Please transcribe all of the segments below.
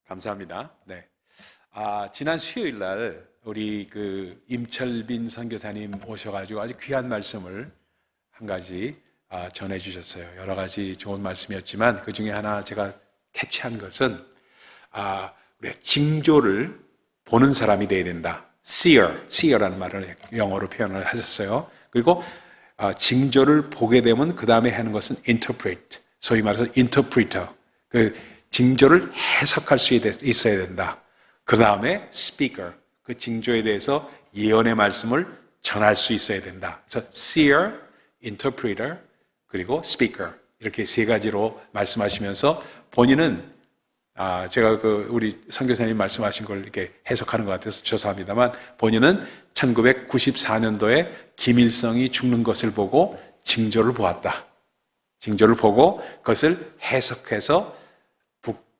감사합니다. 네. 지난 수요일 날 우리 임철빈 선교사님 오셔가지고 아주 귀한 말씀을 한 가지 전해주셨어요. 여러 가지 좋은 말씀이었지만 그 중에 하나 제가 캐치한 것은 우리가 징조를 보는 사람이 되어야 된다. seer라는 말을 영어로 표현을 하셨어요. 그리고 징조를 보게 되면 그 다음에 하는 것은 interpret, 소위 말해서 interpreter, 그 징조를 해석할 수 있어야 된다. 그 다음에 speaker, 그 징조에 대해서 예언의 말씀을 전할 수 있어야 된다. 그래서 seer, interpreter, 그리고 speaker, 이렇게 세 가지로 말씀하시면서 본인은 제가 우리 선교사님 말씀하신 걸 이렇게 해석하는 것 같아서 죄송합니다만, 본인은 1994년도에 김일성이 죽는 것을 보고 징조를 보았다. 징조를 보고 그것을 해석해서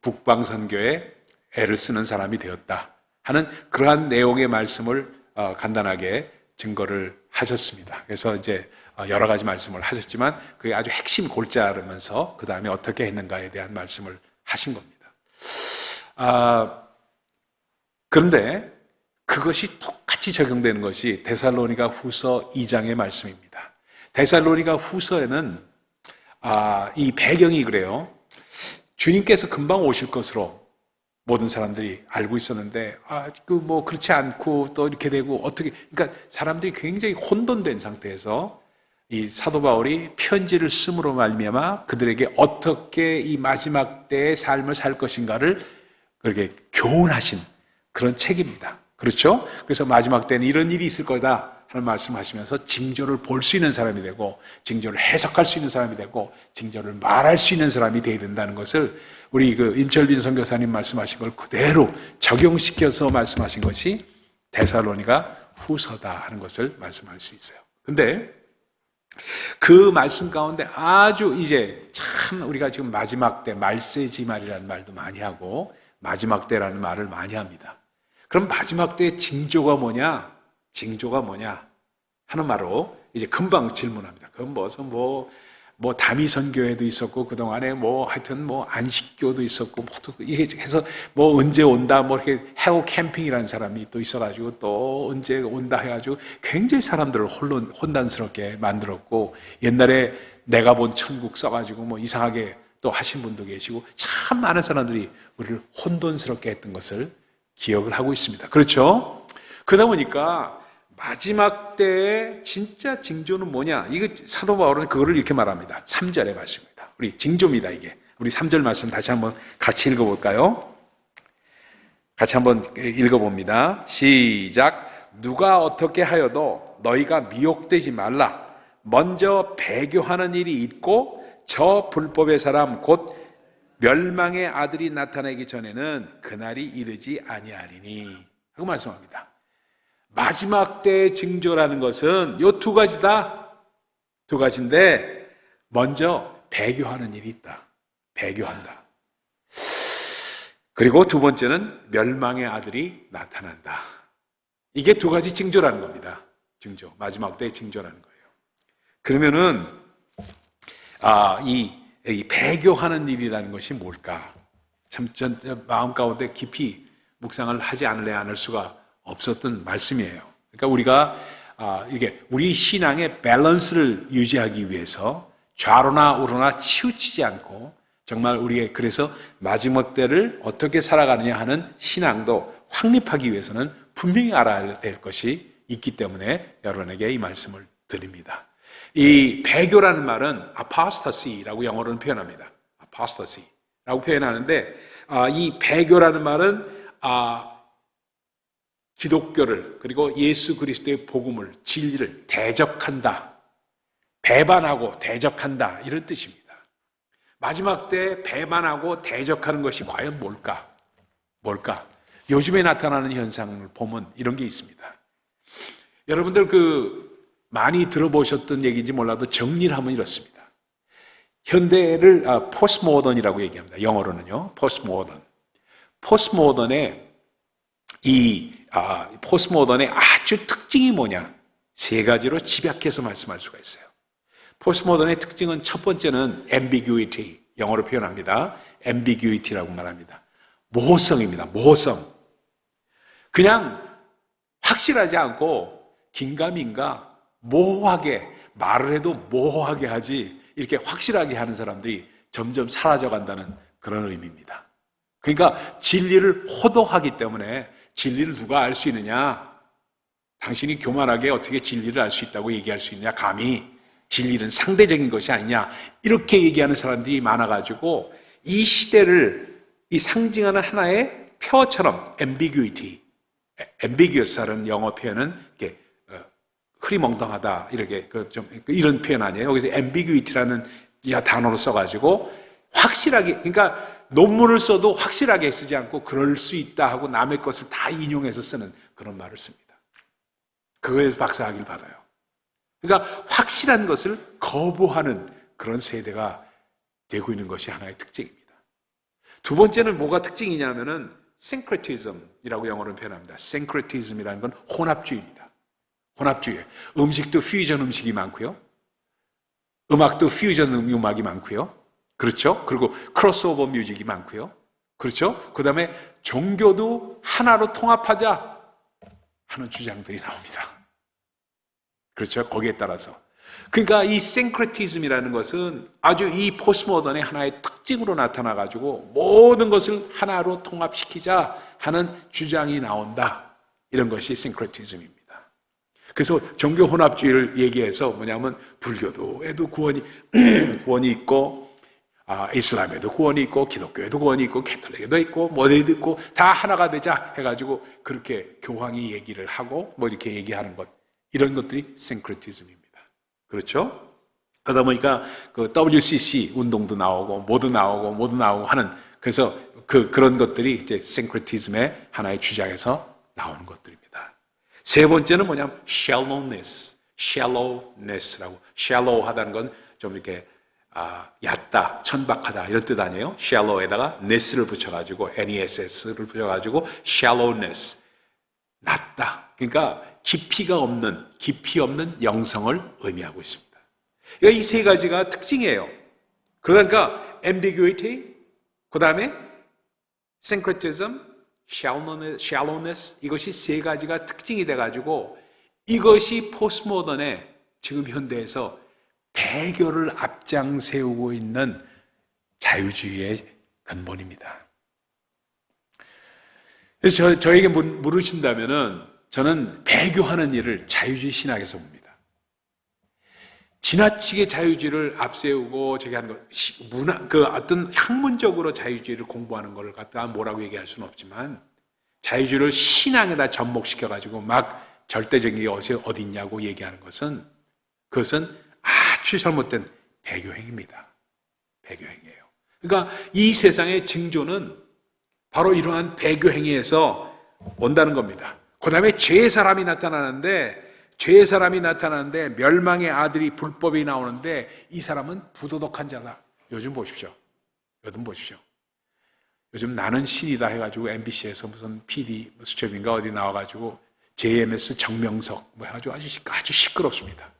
북방선교에 애를 쓰는 사람이 되었다 하는 그러한 내용의 말씀을 간단하게 증거를 하셨습니다. 그래서 이제 여러 가지 말씀을 하셨지만 그게 아주 핵심 골자르면서 그 다음에 어떻게 했는가에 대한 말씀을 하신 겁니다. 그런데 그것이 똑같이 적용되는 것이 데살로니가 후서 2장의 말씀입니다. 데살로니가 후서에는 이 배경이 그래요. 주님께서 금방 오실 것으로 모든 사람들이 알고 있었는데, 그렇지 않고 또 이렇게 되고 그러니까 사람들이 굉장히 혼돈된 상태에서 이 사도 바울이 편지를 쓰므로 말미암아 그들에게 어떻게 이 마지막 때의 삶을 살 것인가를 그렇게 교훈하신 그런 책입니다. 그렇죠? 그래서 마지막 때는 이런 일이 있을 거다 하는 말씀하시면서 징조를 볼 수 있는 사람이 되고, 징조를 해석할 수 있는 사람이 되고, 징조를 말할 수 있는 사람이 되어야 된다는 것을 우리 임철빈 선교사님 말씀하신 걸 그대로 적용시켜서 말씀하신 것이 데살로니가 후서다 하는 것을 말씀할 수 있어요. 근데 그 말씀 가운데 아주 이제 참 우리가 지금 마지막 때, 말세지말이라는 말도 많이 하고 마지막 때라는 말을 많이 합니다. 그럼 마지막 때의 징조가 뭐냐? 징조가 뭐냐? 하는 말로 이제 금방 질문합니다. 그럼 다미 선교회도 있었고, 그동안에 하여튼 안식교도 있었고, 이게 해서 언제 온다, 이렇게 헬 캠핑이라는 사람이 또 있어가지고 또 언제 온다 해가지고 굉장히 사람들을 혼란스럽게 만들었고, 옛날에 내가 본 천국 써가지고 이상하게 또 하신 분도 계시고, 참 많은 사람들이 우리를 혼돈스럽게 했던 것을 기억을 하고 있습니다. 그렇죠? 그러다 보니까 마지막 때의 진짜 징조는 뭐냐? 이거 사도 바울은 그거를 이렇게 말합니다. 3절의 말씀입니다. 우리 징조입니다, 이게. 우리 3절 말씀 다시 한번 같이 읽어볼까요? 같이 한번 읽어봅니다. 시작. 누가 어떻게 하여도 너희가 미혹되지 말라. 먼저 배교하는 일이 있고 저 불법의 사람 곧 멸망의 아들이 나타나기 전에는 그날이 이르지 아니하리니 하고 말씀합니다. 마지막 때의 징조라는 것은 요 두 가지다. 두 가지인데 먼저 배교하는 일이 있다. 배교한다. 그리고 두 번째는 멸망의 아들이 나타난다. 이게 두 가지 징조라는 겁니다. 징조. 마지막 때의 징조라는 거예요. 그러면은 이 배교하는 일이라는 것이 뭘까? 참 전 마음 가운데 깊이 묵상을 하지 않을 수가 없었던 말씀이에요. 그러니까 우리가 이게 우리 신앙의 밸런스를 유지하기 위해서 좌로나 우로나 치우치지 않고 정말 우리의 그래서 마지막 때를 어떻게 살아가느냐 하는 신앙도 확립하기 위해서는 분명히 알아야 될 것이 있기 때문에 여러분에게 이 말씀을 드립니다. 이 배교라는 말은 apostasy라고 영어로는 표현합니다. apostasy라고 표현하는데 이 배교라는 말은 기독교를 그리고 예수 그리스도의 복음을, 진리를 대적한다, 배반하고 대적한다, 이런 뜻입니다. 마지막 때 배반하고 대적하는 것이 과연 뭘까? 요즘에 나타나는 현상을 보면 이런 게 있습니다. 여러분들 많이 들어보셨던 얘기인지 몰라도 정리를 하면 이렇습니다. 현대를 포스트모던이라고 얘기합니다. 영어로는요, 포스트모던. 포스트모던의 아주 특징이 뭐냐? 세 가지로 집약해서 말씀할 수가 있어요. 포스트모던의 특징은 첫 번째는 ambiguity, 영어로 표현합니다. ambiguity라고 말합니다. 모호성입니다. 모호성. 그냥 확실하지 않고 긴가민가 모호하게 말을 해도 모호하게 하지 이렇게 확실하게 하는 사람들이 점점 사라져간다는 그런 의미입니다. 그러니까 진리를 호도하기 때문에 진리를 누가 알 수 있느냐? 당신이 교만하게 어떻게 진리를 알 수 있다고 얘기할 수 있느냐? 감히 진리는 상대적인 것이 아니냐? 이렇게 얘기하는 사람들이 많아가지고 이 시대를 이 상징하는 하나의 표어처럼 ambiguous라는 영어 표현은 이렇게 흐리멍덩하다 이렇게 좀 이런 표현 아니에요? 여기서 ambiguity라는 단어로 써가지고 확실하게, 그러니까 논문을 써도 확실하게 쓰지 않고 그럴 수 있다 하고 남의 것을 다 인용해서 쓰는 그런 말을 씁니다. 그거에서 박사학위를 받아요. 그러니까 확실한 것을 거부하는 그런 세대가 되고 있는 것이 하나의 특징입니다. 두 번째는 뭐가 특징이냐면은 syncretism이라고 영어로 표현합니다. syncretism이라는 건 혼합주의입니다. 혼합주의. 음식도 퓨전 음식이 많고요. 음악도 퓨전 음악이 많고요. 그렇죠? 그리고 크로스오버 뮤직이 많고요. 그렇죠? 그 다음에 종교도 하나로 통합하자 하는 주장들이 나옵니다. 그렇죠? 거기에 따라서. 그러니까 이 싱크레티즘이라는 것은 아주 이 포스트모던의 하나의 특징으로 나타나가지고 모든 것을 하나로 통합시키자 하는 주장이 나온다. 이런 것이 싱크레티즘입니다. 그래서 종교 혼합주의를 얘기해서 뭐냐면 불교도에도 구원이 있고 이슬람에도 구원이 있고 기독교에도 구원이 있고 캐톨릭에도 있고 뭐에도 있고 다 하나가 되자 해가지고 그렇게 교황이 얘기를 하고 뭐 이렇게 얘기하는 것 이런 것들이 싱크레티즘입니다. 그렇죠? 그러다 보니까 그 WCC 운동도 나오고 모두 나오고 하는 그래서 그런 것들이 이제 싱크레티즘의 하나의 주장에서 나오는 것들입니다. 세 번째는 뭐냐면 shallowness라고 shallow하다는 건 좀 이렇게 얕다, 천박하다 이런 뜻 아니에요? shallow에다가 ness를 붙여가지고 ness를 붙여가지고 shallowness 낮다. 그러니까 깊이 없는 영성을 의미하고 있습니다. 그러니까 이 세 가지가 특징이에요. 그러니까 ambiguity, 그 다음에 syncretism, shallowness 이것이 세 가지가 특징이 돼가지고 이것이 포스트모던의 지금 현대에서 배교를 앞장 세우고 있는 자유주의의 근본입니다. 그래서 저에게 물으신다면은 저는 배교하는 일을 자유주의 신학에서 봅니다. 지나치게 자유주의를 앞세우고 저기 하는 거, 어떤 학문적으로 자유주의를 공부하는 걸 갖다가 뭐라고 얘기할 수는 없지만 자유주의를 신앙에다 접목시켜가지고 막 절대적인 게 어디 있냐고 얘기하는 것은 그것은 아주 잘못된 배교행위입니다. 배교행위예요. 그러니까 이 세상의 징조는 바로 이러한 배교행위에서 온다는 겁니다. 그 다음에 죄의 사람이 나타나는데 멸망의 아들이 불법이 나오는데 이 사람은 부도덕한 자다. 요즘 보십시오. 요즘 나는 신이다 해가지고 MBC에서 무슨 PD 수첩인가 어디 나와가지고 JMS 정명석 뭐 해가지고 아주 시끄럽습니다.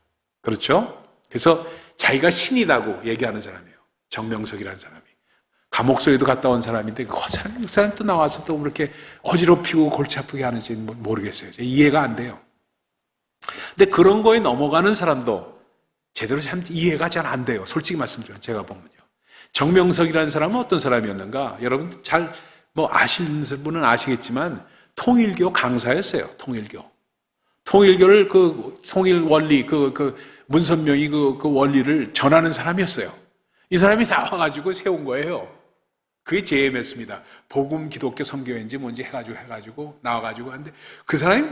그렇죠? 그래서 자기가 신이라고 얘기하는 사람이에요. 정명석이라는 사람이. 감옥 소에도 갔다 온 사람인데 그 사람 또 나와서 또 그렇게 어지럽히고 골치 아프게 하는지 모르겠어요. 이해가 안 돼요. 근데 그런 거에 넘어가는 사람도 제대로 참 이해가 잘 안 돼요. 솔직히 말씀드려요. 제가 보면요. 정명석이라는 사람은 어떤 사람이었는가? 여러분 잘 아시는 분은 아시겠지만 통일교 강사였어요. 통일교를 통일 원리 문선명이 그 원리를 전하는 사람이었어요. 이 사람이 나와가지고 세운 거예요. 그게 JMS입니다. 복음 기독교 선교회인지 뭔지 해가지고 나와가지고 하는데 그 사람이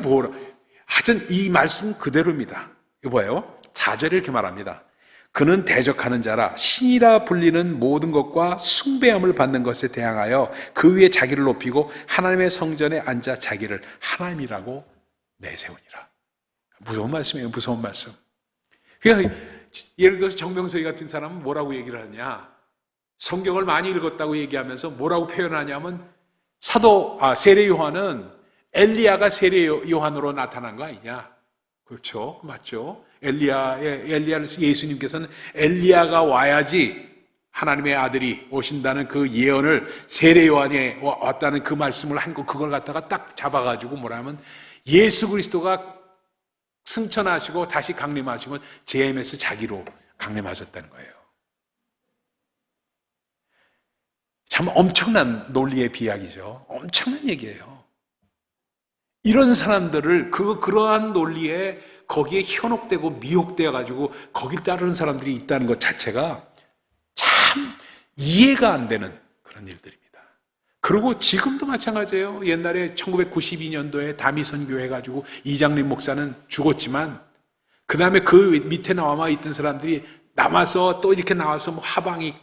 하여튼 이 말씀 그대로입니다. 이거 봐요. 4절에 이렇게 말합니다. 그는 대적하는 자라 신이라 불리는 모든 것과 숭배함을 받는 것에 대항하여 그 위에 자기를 높이고 하나님의 성전에 앉아 자기를 하나님이라고 내세우니라. 무서운 말씀이에요. 무서운 말씀. 그러니까 예를 들어서 정명석이 같은 사람은 뭐라고 얘기를 하냐? 성경을 많이 읽었다고 얘기하면서 뭐라고 표현하냐면 세례 요한은 엘리야가 세례 요한으로 나타난 거 아니냐? 그렇죠? 맞죠? 예수님께서는 엘리야가 와야지 하나님의 아들이 오신다는 그 예언을 세례 요한이 왔다는 그 말씀을 한 거, 그걸 갖다가 딱 잡아가지고 뭐라 하면 예수 그리스도가 승천하시고 다시 강림하시고 JMS 자기로 강림하셨다는 거예요. 참 엄청난 논리의 비약이죠. 엄청난 얘기예요. 이런 사람들을 그러한 논리에 거기에 현혹되고 미혹되어 가지고 거길 따르는 사람들이 있다는 것 자체가 참 이해가 안 되는 그런 일들입니다. 그리고 지금도 마찬가지예요. 옛날에 1992년도에 다미선 교회 가지고 이장림 목사는 죽었지만 그 다음에 그 밑에 남아 있던 사람들이 남아서 또 이렇게 나와서 뭐 하방이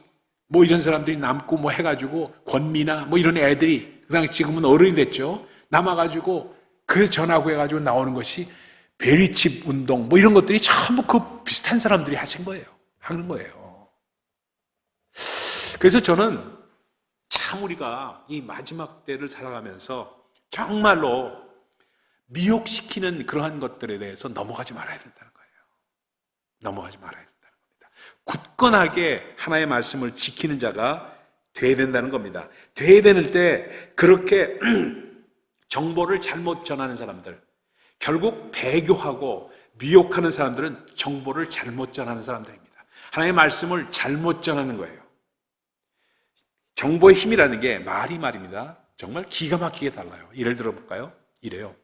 뭐 이런 사람들이 남고 뭐 해가지고 권미나 뭐 이런 애들이 그 당시 지금은 어른이 됐죠. 남아가지고 그 전하고 해가지고 나오는 것이 베리칩 운동 뭐 이런 것들이 전부 그 비슷한 사람들이 하신 거예요. 하는 거예요. 그래서 저는 참 우리가 이 마지막 때를 살아가면서 정말로 미혹시키는 그러한 것들에 대해서 넘어가지 말아야 된다는 거예요. 넘어가지 말아야 된다는 겁니다. 굳건하게 하나의 말씀을 지키는 자가 돼야 된다는 겁니다. 돼야 되는 때 그렇게 정보를 잘못 전하는 사람들, 결국 배교하고 미혹하는 사람들은 정보를 잘못 전하는 사람들입니다. 하나님의 말씀을 잘못 전하는 거예요. 정보의 힘이라는 게 말입니다. 정말 기가 막히게 달라요. 예를 들어볼까요? 이래요.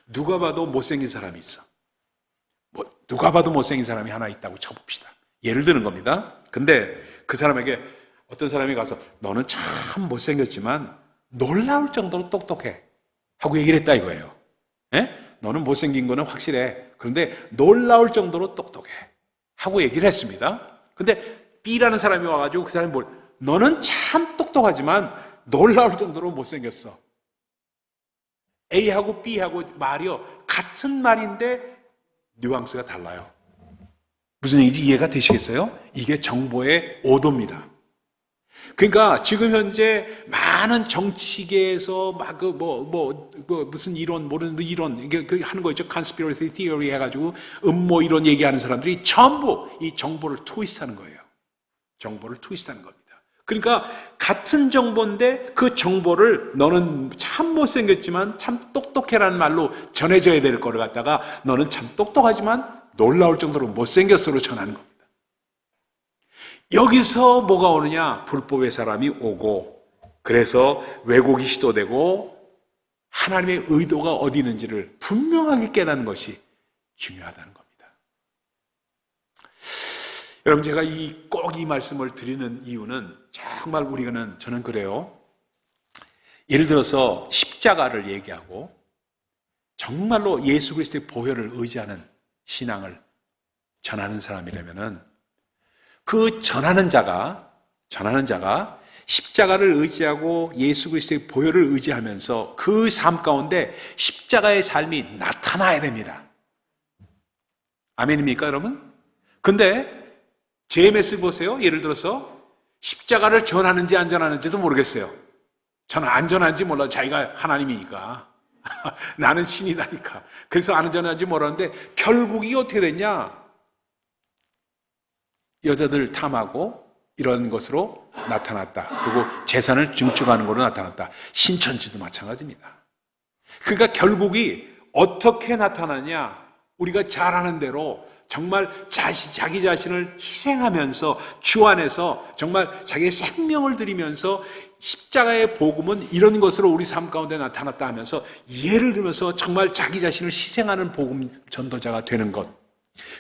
누가 봐도 못생긴 사람이 있어. 누가 봐도 못생긴 사람이 하나 있다고 쳐봅시다. 예를 드는 겁니다. 근데 그 사람에게 어떤 사람이 가서 너는 참 못생겼지만 놀라울 정도로 똑똑해 하고 얘기를 했다 이거예요. 예? 너는 못생긴 거는 확실해. 그런데 놀라울 정도로 똑똑해 하고 얘기를 했습니다. 근데 B라는 사람이 와가지고 그 사람이 너는 참 똑똑하지만 놀라울 정도로 못생겼어. A하고 B하고 말이요 같은 말인데 뉘앙스가 달라요. 무슨 얘기인지 이해가 되시겠어요? 이게 정보의 오도입니다. 그러니까 지금 현재 많은 정치계에서 막 무슨 이론 모르는 이론 이게 하는 거 있죠. conspiracy theory 해가지고 음모 이론 얘기하는 사람들이 전부 이 정보를 트위스트하는 거예요. 정보를 트위스트하는 겁니다. 그러니까 같은 정보인데 그 정보를 너는 참 못생겼지만 참 똑똑해라는 말로 전해져야 될 거를 갖다가 너는 참 똑똑하지만 놀라울 정도로 못생겼어로 전하는 겁니다. 여기서 뭐가 오느냐? 불법의 사람이 오고 그래서 왜곡이 시도되고 하나님의 의도가 어디 있는지를 분명하게 깨닫는 것이 중요하다는 겁니다. 여러분 제가 꼭 이 말씀을 드리는 이유는 정말 저는 그래요. 예를 들어서 십자가를 얘기하고 정말로 예수 그리스도의 보혈을 의지하는 신앙을 전하는 사람이라면은 그 전하는 자가 십자가를 의지하고 예수 그리스도의 보혈을 의지하면서 그 삶 가운데 십자가의 삶이 나타나야 됩니다. 아멘입니까, 여러분? 근데 JMS 보세요. 예를 들어서 십자가를 전하는지 안 전하는지도 모르겠어요. 저는 안 전하는지 몰라요. 자기가 하나님이니까. 나는 신이다니까. 그래서 안 전하는지 모르는데 결국이 어떻게 됐냐? 여자들 탐하고 이런 것으로 나타났다. 그리고 재산을 증축하는 것으로 나타났다. 신천지도 마찬가지입니다. 그러니까 결국이 어떻게 나타나냐? 우리가 잘 아는 대로 정말 자기 자신을 희생하면서 주 안에서 정말 자기의 생명을 드리면서 십자가의 복음은 이런 것으로 우리 삶 가운데 나타났다 하면서 예를 들면서 정말 자기 자신을 희생하는 복음 전도자가 되는 것,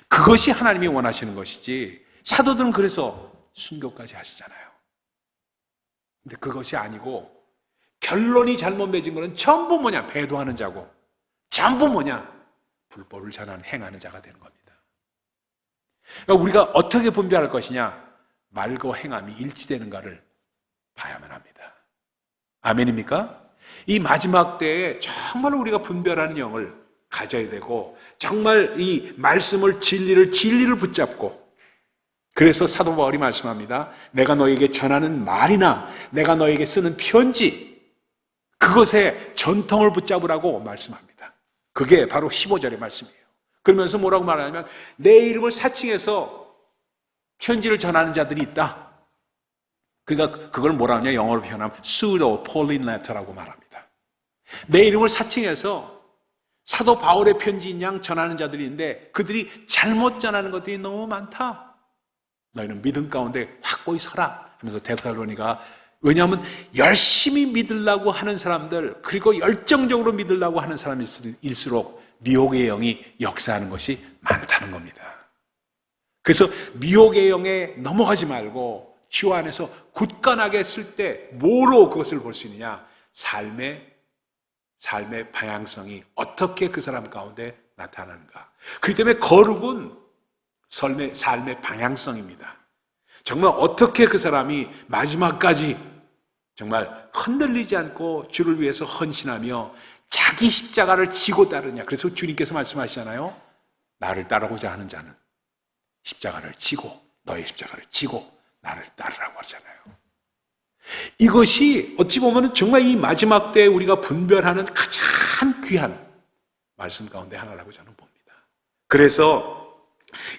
그것이 하나님이 원하시는 것이지. 사도들은 그래서 순교까지 하시잖아요. 근데 그것이 아니고 결론이 잘못 맺은 것은 전부 뭐냐? 배도하는 자고 전부 뭐냐? 불법을 전하는 행하는 자가 되는 겁니다. 그러니까 우리가 어떻게 분별할 것이냐? 말과 행함이 일치되는가를 봐야만 합니다. 아멘입니까? 이 마지막 때에 정말 우리가 분별하는 영을 가져야 되고 정말 이 말씀을 진리를 붙잡고, 그래서 사도 바울이 말씀합니다. 내가 너에게 전하는 말이나 내가 너에게 쓰는 편지, 그것에 전통을 붙잡으라고 말씀합니다. 그게 바로 15절의 말씀이에요. 그러면서 뭐라고 말하냐면 내 이름을 사칭해서 편지를 전하는 자들이 있다. 그러니까 그걸 뭐라 하냐, 영어로 표현하면 pseudo Pauline letter라고 말합니다. 내 이름을 사칭해서 사도 바울의 편지인 양 전하는 자들이 있는데 그들이 잘못 전하는 것들이 너무 많다. 너희는 믿음 가운데 확고히 서라 하면서 데살로니가, 왜냐하면 열심히 믿으려고 하는 사람들, 그리고 열정적으로 믿으려고 하는 사람일수록 미혹의 영이 역사하는 것이 많다는 겁니다. 그래서 미혹의 영에 넘어가지 말고 주 안에서 굳건하게 쓸 때 뭐로 그것을 볼 수 있느냐? 삶의 방향성이 어떻게 그 사람 가운데 나타나는가. 그렇기 때문에 거룩은 삶의 방향성입니다. 정말 어떻게 그 사람이 마지막까지 정말 흔들리지 않고 주를 위해서 헌신하며 자기 십자가를 지고 따르냐. 그래서 주님께서 말씀하시잖아요. 나를 따르고자 하는 자는 십자가를 지고, 너의 십자가를 지고 나를 따르라고 하잖아요. 이것이 어찌 보면 정말 이 마지막 때에 우리가 분별하는 가장 귀한 말씀 가운데 하나라고 저는 봅니다. 그래서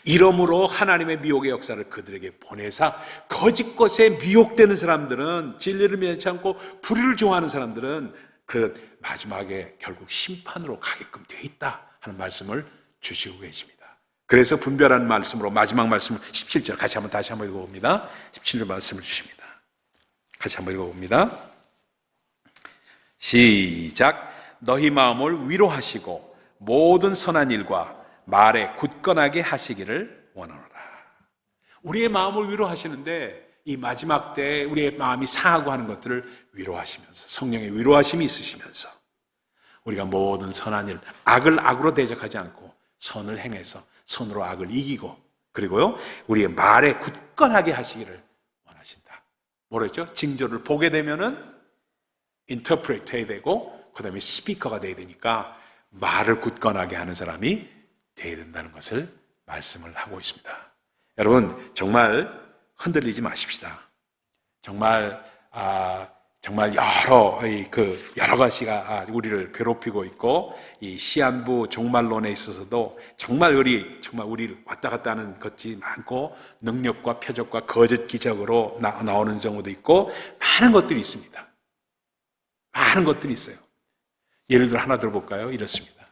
이러므로 하나님의 미혹의 역사를 그들에게 보내사 거짓 것에 미혹되는 사람들은, 진리를 면치 않고 불의를 좋아하는 사람들은 그 마지막에 결국 심판으로 가게끔 되어 있다 하는 말씀을 주시고 계십니다. 그래서 분별하는 말씀으로 마지막 말씀 17절 다시 한번 읽어봅니다. 17절 말씀을 주십니다. 같이 한번 읽어봅니다. 시작. 너희 마음을 위로하시고 모든 선한 일과 말에 굳건하게 하시기를 원하노라. 우리의 마음을 위로하시는데 이 마지막 때에 우리의 마음이 상하고 하는 것들을 위로하시면서, 성령의 위로하심이 있으시면서 우리가 모든 선한 일, 악을 악으로 대적하지 않고 선을 행해서 선으로 악을 이기고, 그리고요 우리의 말에 굳건하게 하시기를 원하신다. 뭐랬죠? 징조를 보게 되면은 인터프레트 해야 되고 그 다음에 스피커가 돼야 되니까 말을 굳건하게 하는 사람이 돼야 된다는 것을 말씀을 하고 있습니다. 여러분 정말 흔들리지 마십시다. 정말 여러 가지가 우리를 괴롭히고 있고, 이 시한부 종말론에 있어서도 정말 우리를 왔다 갔다 하는 것이 많고, 능력과 표적과 거짓 기적으로 나오는 경우도 있고, 많은 것들이 있습니다. 많은 것들이 있어요. 예를 들어 하나 들어볼까요? 이렇습니다.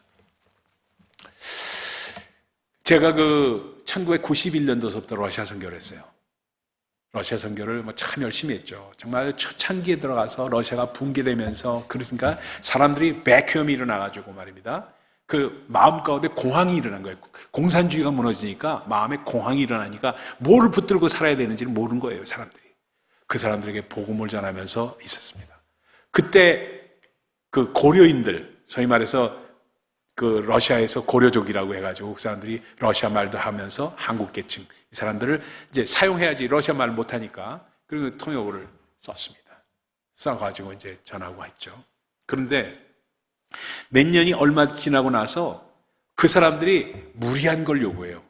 제가 1991년도서부터 러시아 선교를 했어요. 러시아 선교를 참 열심히 했죠. 정말 초창기에 들어가서 러시아가 붕괴되면서, 그러니까 사람들이 백혐이 일어나가지고 말입니다. 그 마음 가운데 공황이 일어난 거예요. 공산주의가 무너지니까 마음에 공황이 일어나니까 뭐를 붙들고 살아야 되는지를 모르는 거예요, 사람들이. 그 사람들에게 복음을 전하면서 있었습니다. 그때 그 고려인들, 소위 말해서 그 러시아에서 고려족이라고 해가지고 그 사람들이 러시아 말도 하면서 한국 계층, 이 사람들을 이제 사용해야지 러시아 말 못하니까, 그리고 통역어를 썼습니다. 써가지고 이제 전하고 했죠. 그런데 몇 년이 얼마 지나고 나서 그 사람들이 무리한 걸 요구해요.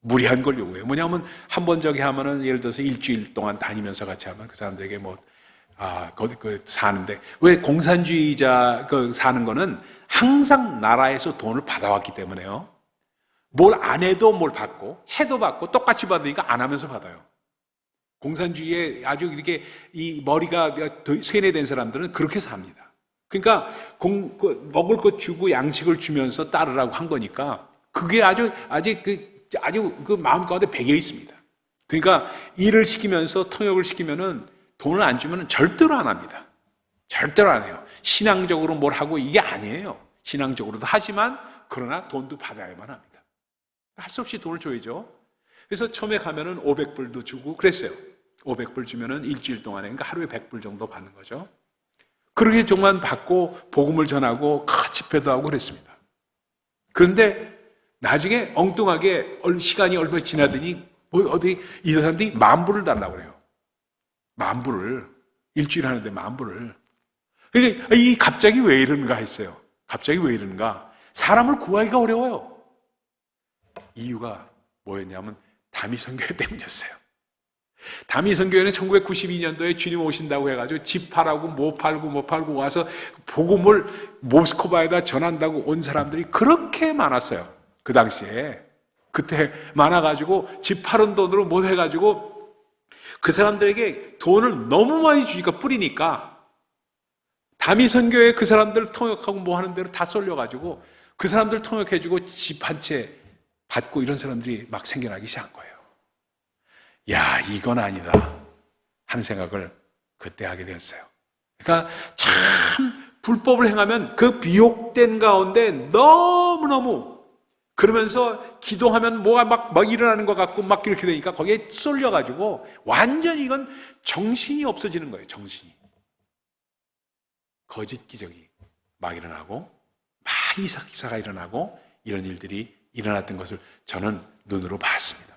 무리한 걸 요구해요. 뭐냐면 한 번 저기 하면은 예를 들어서 일주일 동안 다니면서 같이 하면 그 사람들에게 거기 사는데, 왜 공산주의자 사는 거는 항상 나라에서 돈을 받아왔기 때문에요. 뭘 안 해도 뭘 받고, 해도 받고, 똑같이 받으니까 안 하면서 받아요. 공산주의에 아주 이렇게 이 머리가 세뇌된 사람들은 그렇게 삽니다. 그러니까 먹을 것 주고 양식을 주면서 따르라고 한 거니까 그게 아주 그 마음 가운데 배겨 있습니다. 그러니까 일을 시키면서 통역을 시키면은 돈을 안 주면 절대로 안 합니다. 절대로 안 해요. 신앙적으로 뭘 하고 이게 아니에요. 신앙적으로도 하지만 그러나 돈도 받아야만 합니다. 할 수 없이 돈을 줘야죠. 그래서 처음에 가면은 500불도 주고 그랬어요. 500불 주면은 일주일 동안에, 그러니까 하루에 100불 정도 받는 거죠. 그렇게 정말 받고 복음을 전하고 집회도 하고 그랬습니다. 그런데 나중에 엉뚱하게 시간이 얼마 지나더니 이 사람들이 10,000불을 달라고 그래요. 10,000불을. 일주일 하는데 10,000불을. 그러니까 이 갑자기 왜 이러는가 했어요. 갑자기 왜 이러는가? 사람을 구하기가 어려워요. 이유가 뭐였냐면 다미 선교회 때문이었어요. 다미 선교회는 1992년도에 주님 오신다고 해가지고 집 팔고 뭐 팔고 와서 복음을 모스크바에다 전한다고 온 사람들이 그렇게 많았어요. 그 당시에. 그때 많아가지고 집 팔은 돈으로 못 해가지고 그 사람들에게 돈을 너무 많이 주니까 뿌리니까 다미선교회 그 사람들 통역하고 뭐 하는 대로 다 쏠려가지고 그 사람들 통역해주고 집 한 채 받고 이런 사람들이 막 생겨나기 시작한 거예요. 야, 이건 아니다 하는 생각을 그때 하게 되었어요. 그러니까 참 불법을 행하면 그 비옥된 가운데 너무너무 그러면서 기도하면 뭐가 막 일어나는 것 같고 막 이렇게 되니까 거기에 쏠려가지고 완전히 이건 정신이 없어지는 거예요. 정신이. 거짓 기적이 막 일어나고 많이 기사가 일어나고 이런 일들이 일어났던 것을 저는 눈으로 봤습니다.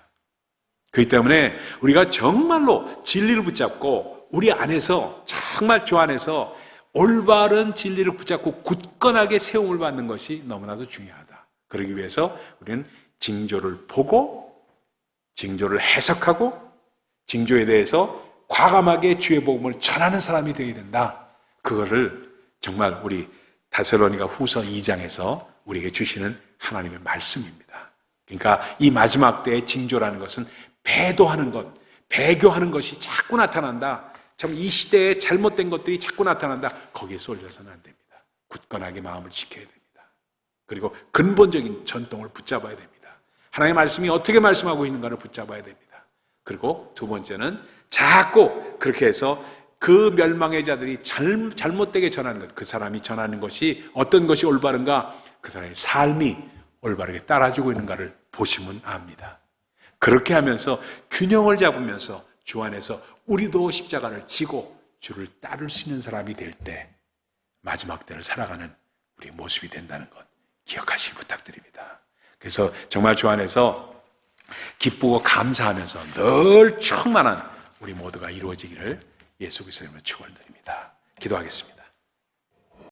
그렇기 때문에 우리가 정말로 진리를 붙잡고 우리 안에서 정말 주 안에서 올바른 진리를 붙잡고 굳건하게 세움을 받는 것이 너무나도 중요하다. 그러기 위해서 우리는 징조를 보고 징조를 해석하고 징조에 대해서 과감하게 주의 복음을 전하는 사람이 되어야 된다. 그거를 정말 우리 데살로니가 후서 2장에서 우리에게 주시는 하나님의 말씀입니다. 그러니까 이 마지막 때의 징조라는 것은 배도하는 것, 배교하는 것이 자꾸 나타난다. 참 이 시대에 잘못된 것들이 자꾸 나타난다. 거기에 쏠려서는 안 됩니다. 굳건하게 마음을 지켜야 됩니다. 그리고 근본적인 전통을 붙잡아야 됩니다. 하나님의 말씀이 어떻게 말씀하고 있는가를 붙잡아야 됩니다. 그리고 두 번째는 자꾸 그렇게 해서 그 멸망의 자들이 잘못되게 전하는 것, 그 사람이 전하는 것이 어떤 것이 올바른가, 그 사람의 삶이 올바르게 따라주고 있는가를 보시면 압니다. 그렇게 하면서 균형을 잡으면서 주 안에서 우리도 십자가를 지고 주를 따를 수 있는 사람이 될 때 마지막 때를 살아가는 우리의 모습이 된다는 것 기억하시기 부탁드립니다. 그래서 정말 주 안에서 기쁘고 감사하면서 늘 충만한 우리 모두가 이루어지기를 예수 그리스도의 이름으로 축원드립니다. 기도하겠습니다.